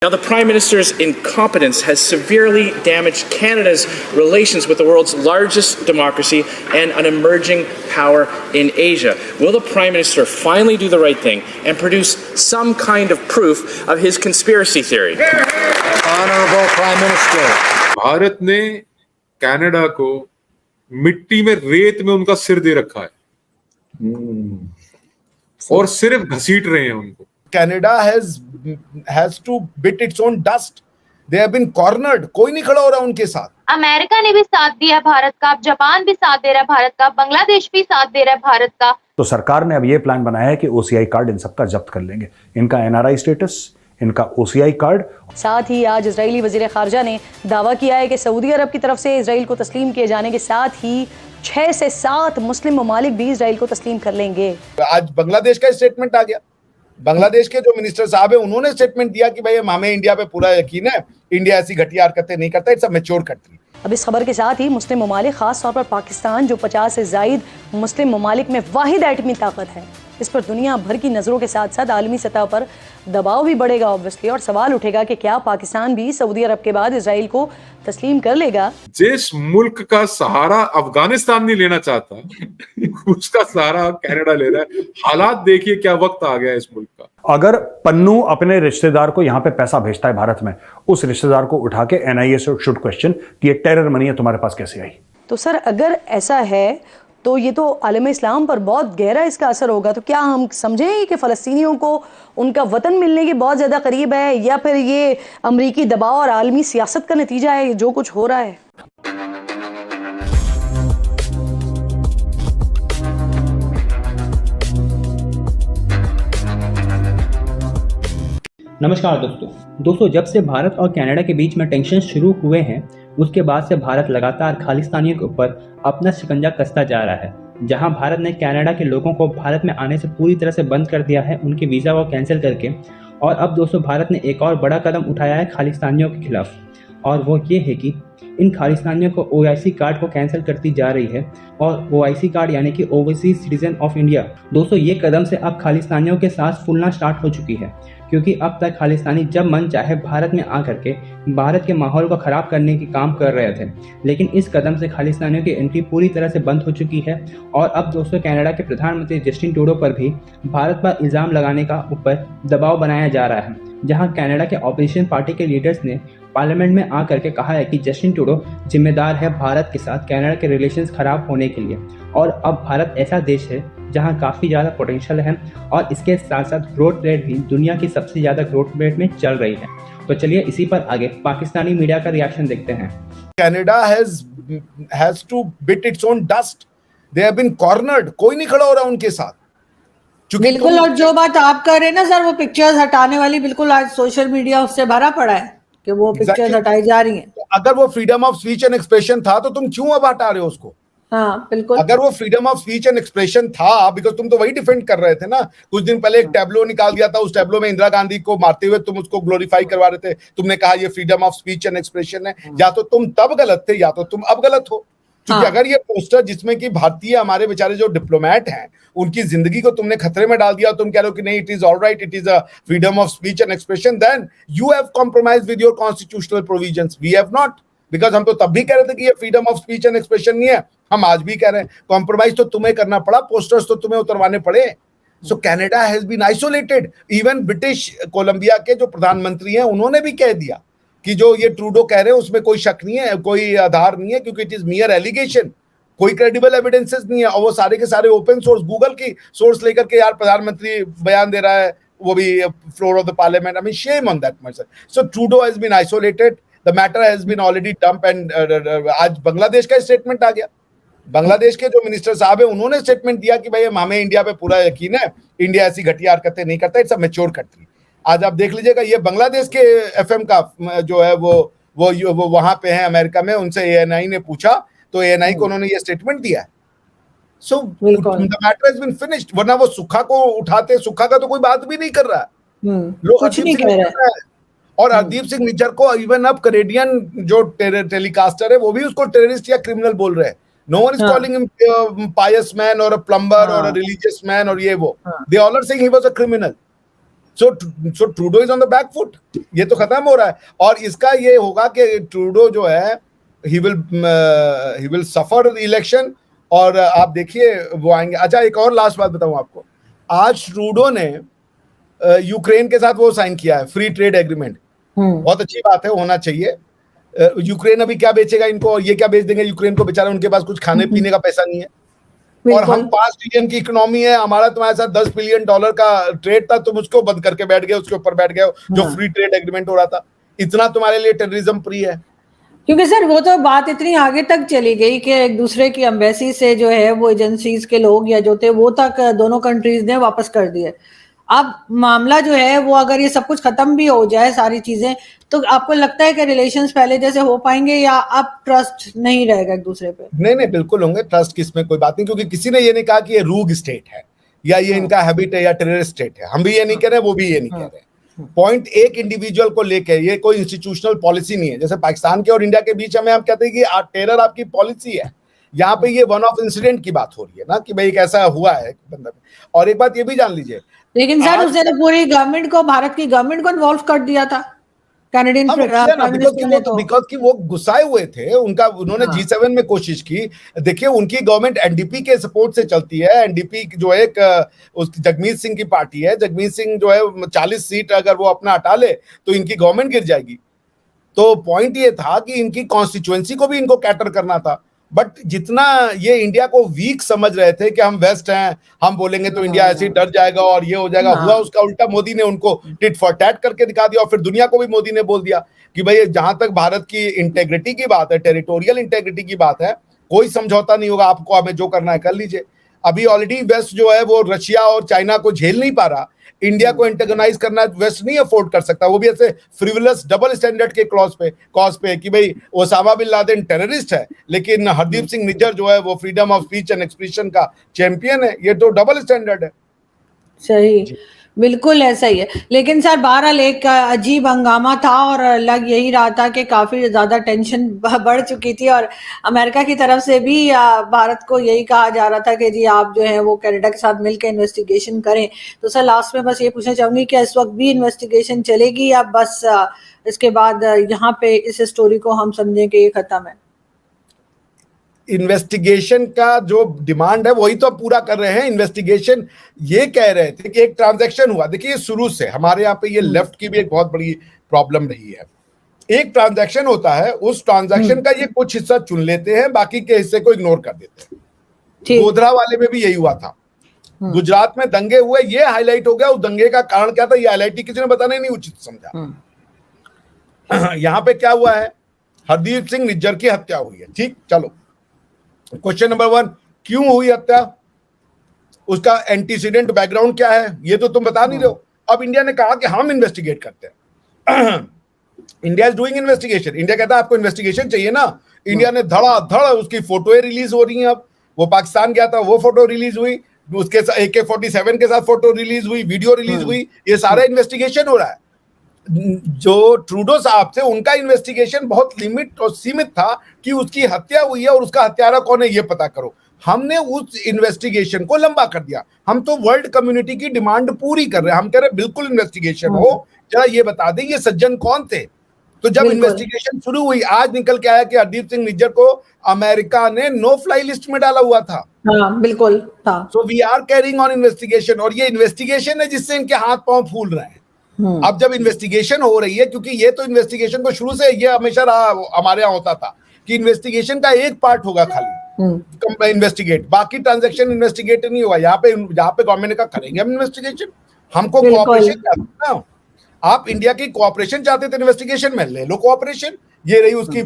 Now, the Prime Minister's incompetence has severely damaged Canada's relations with the world's largest democracy and an emerging power in Asia. Will the Prime Minister finally do the right thing and produce some kind of proof of his conspiracy theory? Honorable Prime Minister. Bharat ने Canada को मिट्टी में रेत में उनका सिर दे रखा है और सिर्फ घसीट रहे हैं उनको। Canada has to bit its own dust. They have been cornered. कोई नहीं खड़ा हो रहा उनके साथ। अमेरिका ने भी साथ दिया भारत का, जापान भी साथ दे रहा है भारत का, बांग्लादेश भी साथ दे रहा है भारत का। तो सरकार ने अब ये प्लान बनाया है कि ओसीआई कार्ड इन सबका जब्त कर लेंगे, इनका एनआरआई स्टेटस, इनका ओसीआई कार्ड। साथ ही आज इजरायली वजीर खारजा ने दावा किया है कि सऊदी अरब की तरफ से इजराइल को तस्लीम किए जाने के साथ ही 6 से 7 मुस्लिम ममालिक भी इजराइल को तस्लीम कर लेंगे। आज बांग्लादेश का स्टेटमेंट आ गया। बांग्लादेश के जो मिनिस्टर साहब है उन्होंने स्टेटमेंट दिया कि भाई हमें इंडिया पे पूरा यकीन है, इंडिया ऐसी घटिया हरकतें नहीं करता, इट्स अ मैच्योर कंट्री। अब इस खबर के साथ ही मुस्लिम ममालिक, खास तौर पर पाकिस्तान जो 50 से जायद मुस्लिम ममालिक में वाहिद एटमी ताकत है, इस पर दुनिया भर की नजरों के साथ साथ आलमी सतह पर दबाव भी बढ़ेगा ऑब्वियसली, और सवाल उठेगा कि क्या पाकिस्तान भी सऊदी अरब के बाद इजराइल को तस्लीम कर लेगा। जिस मुल्क का सहारा अफगानिस्तान नहीं लेना चाहता उसका सहारा कनाडा ले रहा है। हालात देखिए, क्या वक्त आ गया इस मुल्क का। अगर पन्नू अपने रिश्तेदार को यहाँ पे पैसा भेजता है भारत में, उस रिश्तेदार को उठा के एनआईए शुड क्वेश्चन कि ये टेरर मनी है, तुम्हारे पास कैसे आई। तो सर अगर ऐसा है तो ये तो आलम इस्लाम पर बहुत गहरा इसका असर होगा। तो क्या हम समझें कि फ़लस्तीनियों को उनका वतन मिलने के बहुत ज़्यादा करीब है, या फिर ये अमरीकी दबाव और आलमी सियासत का नतीजा है जो कुछ हो रहा है। नमस्कार दोस्तों, जब से भारत और कनाडा के बीच में टेंशन शुरू हुए हैं, उसके बाद से भारत लगातार खालिस्तानियों के ऊपर अपना शिकंजा कसता जा रहा है। जहां भारत ने कनाडा के लोगों को भारत में आने से पूरी तरह से बंद कर दिया है, उनके वीज़ा को कैंसिल करके। और अब दोस्तों भारत ने एक और बड़ा कदम उठाया है खालिस्तानियों के खिलाफ, और वो ये है कि इन खालिस्तानियों को ओआईसी कार्ड को कैंसिल करती जा रही है। और ओआईसी कार्ड यानी कि ओवरसीज सिटीजन ऑफ इंडिया। दोस्तों ये कदम से अब खालिस्तानियों के सांस फूलना स्टार्ट हो चुकी है, क्योंकि अब तक खालिस्तानी जब मन चाहे भारत में आकर के भारत के माहौल को ख़राब करने की काम कर रहे थे, लेकिन इस कदम से खालिस्तानियों की एंट्री पूरी तरह से बंद हो चुकी है। और अब दोस्तों कनाडा के प्रधानमंत्री जस्टिन ट्रूडो पर भी भारत पर इल्ज़ाम लगाने का ऊपर दबाव बनाया जा रहा है, जहां कनाडा के ऑपोजिशन पार्टी के लीडर्स ने पार्लियामेंट में आकर के कहा है कि जस्टिन ट्रूडो जिम्मेदार है भारत के साथ कनाडा के रिलेशंस खराब होने के लिए। और अब भारत ऐसा देश है जहां काफ़ी ज़्यादा पोटेंशियल है, और इसके साथ साथ ग्रोथ रेट भी दुनिया की सबसे ज़्यादा ग्रोथ रेट में चल रही है। तो चलिए इसी पर आगे पाकिस्तानी मीडिया का रिएक्शन देखते हैं। Canada has to bit its own dust. They have been cornered. कोई नहीं खड़ा हो रहा उनके साथ। बिल्कुल, और जो बात आप कर रहे हैं ना सर, वो पिक्चर्स हटाने वाली, बिल्कुल आज सोशल मीडिया उससे भरा पड़ा है कि वो पिक्चर्स हटाई जा रही हैं। अगर वो freedom of speech and expression था तो तुम क्यों अब हटा रहे हो उसको? हाँ बिल्कुल, अगर वो freedom of speech and expression था, बिकॉज तुम तो वही डिफेंड कर रहे थे ना। कुछ दिन पहले एक टैब्लो निकाल दिया था, उस टैब्लो में इंदिरा गांधी को मारते हुए तुम उसको ग्लोरीफाई करवा रहे थे। तुमने कहा ये freedom of speech and expression है। या तो तुम तब गलत थे या तो तुम अब गलत हो। क्योंकि अगर ये पोस्टर जिसमें कि भारतीय हमारे बेचारे जो डिप्लोमेट हैं उनकी जिंदगी को तुमने खतरे में डाल दिया, तुम कह रहे हो कि नहीं it is alright, it is a freedom of speech and expression, then you have compromised with your constitutional provisions, we have not. Because हम तो तब भी कह रहे थे कि ये freedom of speech and expression नहीं है, हम आज भी कह रहे हैं। कॉम्प्रोमाइज तो तुम्हें करना पड़ा, पोस्टर्स तो तुम्हें उतरवाने पड़े। So Canada has been isolated. Even British Columbia के जो प्रधानमंत्री हैं उन्होंने भी कह दिया कि जो ये ट्रूडो कह रहे हैं उसमें कोई शक नहीं है, कोई आधार नहीं है, क्योंकि इट इज मियर एलिगेशन, कोई क्रेडिबल एविडेंसेस नहीं है। और वो सारे के सारे ओपन सोर्स, गूगल की सोर्स लेकर के यार प्रधानमंत्री बयान दे रहा है, वो भी floor of the parliament. I mean shame on that much. So Trudeau has been isolated, the matter has been already dump. And आज बांग्लादेश का स्टेटमेंट आ गया। बांग्लादेश के जो मिनिस्टर साहब है उन्होंने स्टेटमेंट दिया कि भाई हमें इंडिया पे पूरा यकीन है, इंडिया ऐसी घटिया हरकतें नहीं करता, इट्स अ मैच्योर कंट्री। आज आप देख लीजिएगा, ये बांग्लादेश के एफएम का जो है वो वहां पे है अमेरिका में, उनसे एएनआई ने पूछा तो एएनआई को उन्होंने ये स्टेटमेंट दिया है। So the matter has been finished. वरना वो सुखा को उठाते, सुखा का तो कोई बात भी नहीं कर रहा है, लोग कुछ नहीं कह रहे हैं। और हरदीप सिंह निज्जर को इवन अब कैनेडियन जो टेलीकास्टर है वो भी उसको टेररिस्ट या क्रिमिनल बोल रहे हैं। No one is calling him a pious man or a plumber or a religious man or ये वो. They all are saying he was a criminal. So Trudeau is on the back foot, ये तो खत्म हो रहा है। और इसका ये होगा कि ट्रूडो जो है ही विल सफर इलेक्शन, और आप देखिए वो आएंगे। अच्छा, एक और लास्ट बात बताऊं आपको, आज ट्रूडो ने यूक्रेन के साथ वो साइन किया है, फ्री ट्रेड एग्रीमेंट। बहुत अच्छी बात है, होना चाहिए। यूक्रेन अभी क्या बेचेगा इनको, और ये क्या बेच देंगे यूक्रेन को, बेचारा उनके पास कुछ खाने पीने का पैसा नहीं है। और हम 5 ट्रिलियन की इकोनॉमी है, हमारा तुम्हारे साथ $10 बिलियन का ट्रेड था, तुम उसको बंद करके बैठ गए, उसके ऊपर बैठ गए जो फ्री ट्रेड एग्रीमेंट हो रहा था। इतना तुम्हारे लिए टेररिज्म प्री है। क्योंकि सर वो तो बात इतनी आगे तक चली गई कि एक दूसरे की एम्बेसी से जो है वो एजेंसीज के लोग या जो थे वो तक दोनों कंट्रीज ने वापस कर दिए। अब मामला जो है वो अगर ये सब कुछ खत्म भी हो जाए सारी चीजें, तो आपको लगता है कि रिलेशंस पहले जैसे हो पाएंगे, या अब ट्रस्ट नहीं रहेगा एक दूसरे पे? नहीं, बिल्कुल होंगे। ट्रस्ट किसमें कोई बात नहीं, क्योंकि किसी ने ये नहीं कहा कि ये रूग स्टेट है या ये इनका हैबिट है या टेररिस्ट स्टेट है। हम भी ये नहीं कह रहे, वो भी ये नहीं कह रहे। पॉइंट एक इंडिविजुअल को लेके, ये कोई इंस्टीट्यूशनल पॉलिसी नहीं है। जैसे पाकिस्तान के और इंडिया के बीच में हम कहते हैं कि टेरर आपकी पॉलिसी है, यहाँ पे ये वन ऑफ इंसिडेंट की बात हो रही है ना, कि भाई ऐसा हुआ है बंदा। और एक बात ये भी जान लीजिए, लेकिन सर उसने तो पूरी गवर्नमेंट को, भारत की गवर्नमेंट को इन्वॉल्व कर दिया था कैनेडियन प्राइम मिनिस्टर ने। तो बिकॉज कि वो गुस्साए हुए थे, उन्होंने G7 में कोशिश की। देखिए उनकी गवर्नमेंट एनडीपी के सपोर्ट से चलती है। एनडीपी जो एक जगमीत सिंह की पार्टी है, जगमीत सिंह जो है 40 सीट अगर वो अपना हटा ले तो इनकी गवर्नमेंट गिर जाएगी। तो पॉइंट ये था कि इनकी कॉन्स्टिट्यूएंसी को भी इनको कैटर करना था। बट जितना ये इंडिया को वीक समझ रहे थे कि हम वेस्ट हैं, हम बोलेंगे तो इंडिया ऐसे ही डर जाएगा और ये हो जाएगा, हुआ उसका उल्टा। मोदी ने उनको टिट फॉर टैट करके दिखा दिया, और फिर दुनिया को भी मोदी ने बोल दिया कि भाई जहां तक भारत की इंटेग्रिटी की बात है, टेरिटोरियल इंटेग्रिटी की बात है, कोई समझौता नहीं होगा, आपको हमें जो करना है कर लीजिए। अभी ऑलरेडी वेस्ट जो है वो रशिया और चाइना को झेल नहीं पा रहा। इंडिया को एंटेगोनाइज करना वेस्ट नहीं अफोर्ड कर सकता, वो भी ऐसे फ्रिवलस डबल स्टैंडर्ड के कॉज पे कि भाई ओसामा बिन लादेन टेररिस्ट है, लेकिन हरदीप सिंह निज्जर जो है वो freedom of speech and expression का चैंपियन है। ये तो डबल स्टैंडर्ड है। सही, बिल्कुल ऐसा ही है। लेकिन सर बहरहाल एक अजीब हंगामा था, और लग यही रहा था कि काफी ज्यादा टेंशन बढ़ चुकी थी, और अमेरिका की तरफ से भी भारत को यही कहा जा रहा था कि जी आप जो है वो कनाडा के साथ मिलकर इन्वेस्टिगेशन करें। तो सर लास्ट में बस ये पूछना चाहूंगी कि इस वक्त भी इन्वेस्टिगेशन चलेगी, या बस इसके बाद यहाँ पे इस स्टोरी को हम समझें कि ये खत्म है? इन्वेस्टिगेशन का जो डिमांड है वही तो पूरा कर रहे हैं। इन्वेस्टिगेशन ये कह रहे थे कि एक ट्रांजैक्शन हुआ। देखिए शुरू से हमारे यहाँ पे ये लेफ्ट की भी एक बहुत बड़ी प्रॉब्लम रही है। एक ट्रांजैक्शन होता है, उस ट्रांजैक्शन का ये कुछ हिस्सा चुन लेते हैं, बाकी के हिस्से को इग्नोर कर देते हैं। गोधरा वाले में भी यही हुआ था। गुजरात में दंगे हुए, ये हाईलाइट हो गया, उस दंगे का कारण क्या था ये हाईलाइट किसी ने बताना ही नहीं उचित समझा। यहाँ पे क्या हुआ है, हरदीप सिंह निज्जर की हत्या हुई है, ठीक, चलो क्वेश्चन नंबर 1, क्यों हुई हत्या, उसका एंटीसीडेंट बैकग्राउंड क्या है, ये तो तुम बता नहीं रहे हो। अब इंडिया ने कहा कि हम इन्वेस्टिगेट करते हैं। India is doing investigation. India कहता है आपको इन्वेस्टिगेशन चाहिए ना। इंडिया ने धड़ाधड़ उसकी फोटोएं रिलीज हो रही हैं। अब वो पाकिस्तान गया था, वो फोटो रिलीज हुई, उसके AK-47 के साथ फोटो रिलीज हुई, वीडियो रिलीज हुई, ये सारा इन्वेस्टिगेशन हो रहा है। जो ट्रूडो साहब थे उनका इन्वेस्टिगेशन बहुत लिमिट और सीमित था कि उसकी हत्या हुई है और उसका हत्यारा कौन है ये पता करो। हमने उस इन्वेस्टिगेशन को लंबा कर दिया। हम तो वर्ल्ड कम्युनिटी की डिमांड पूरी कर रहे हैं। हम कह रहे हैं बिल्कुल इन्वेस्टिगेशन हो, जरा ये बता दें ये सज्जन कौन थे। तो जब इन्वेस्टिगेशन शुरू हुई, आज निकल के आया कि हरदीप सिंह निज्जर को अमेरिका ने नो फ्लाई लिस्ट में डाला हुआ था। बिल्कुल था। So we are carrying on investigation, और ये इन्वेस्टिगेशन है जिससे इनके हाथ पांव फूल रहे हैं। अब जब इन्वेस्टिगेशन हो रही है, क्योंकि ये तो इन्वेस्टिगेशन को शुरू से ये हमेशा रहा, हमारे यहाँ होता था कि इन्वेस्टिगेशन का एक पार्ट होगा खाली इन्वेस्टिगेट, बाकी ट्रांजैक्शन इन्वेस्टिगेट नहीं होगा। यहाँ पे गवर्नमेंट ने कहा करेंगे हम इन्वेस्टिगेशन, हमको कोऑपरेशन चाहते ना। आप इंडिया की कोऑपरेशन चाहते थे इन्वेस्टिगेशन में, ले लो कोऑपरेशन। ये रही उसकी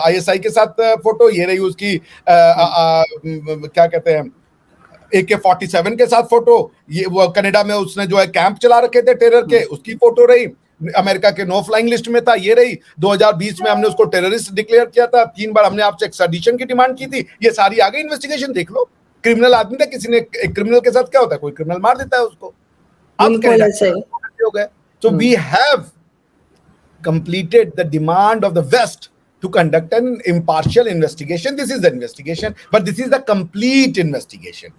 ISI के साथ फोटो, ये रही उसकी क्या कहते हैं AK-47 के साथ फोटो, ये वो कनाडा में उसने जो है कैंप चला रखे थे टेरर के, उसकी फोटो रही। अमेरिका के नो फ्लाइंग लिस्ट में था, ये रही। 2020 में हमने उसको टेररिस्ट डिक्लेयर किया था, 3 बार हमने आपसे एक्स्ट्राडिशन की डिमांड की थी, ये सारी आ गई इन्वेस्टिगेशन। देख लो, क्रिमिनल आदमी था, किसी ने एक क्रिमिनल के साथ क्या होता है, कोई क्रिमिनल मार देता है उसको। अब हो गए। So we have completed the demand of the West to conduct an impartial investigation. This is the investigation, but this is the complete investigation.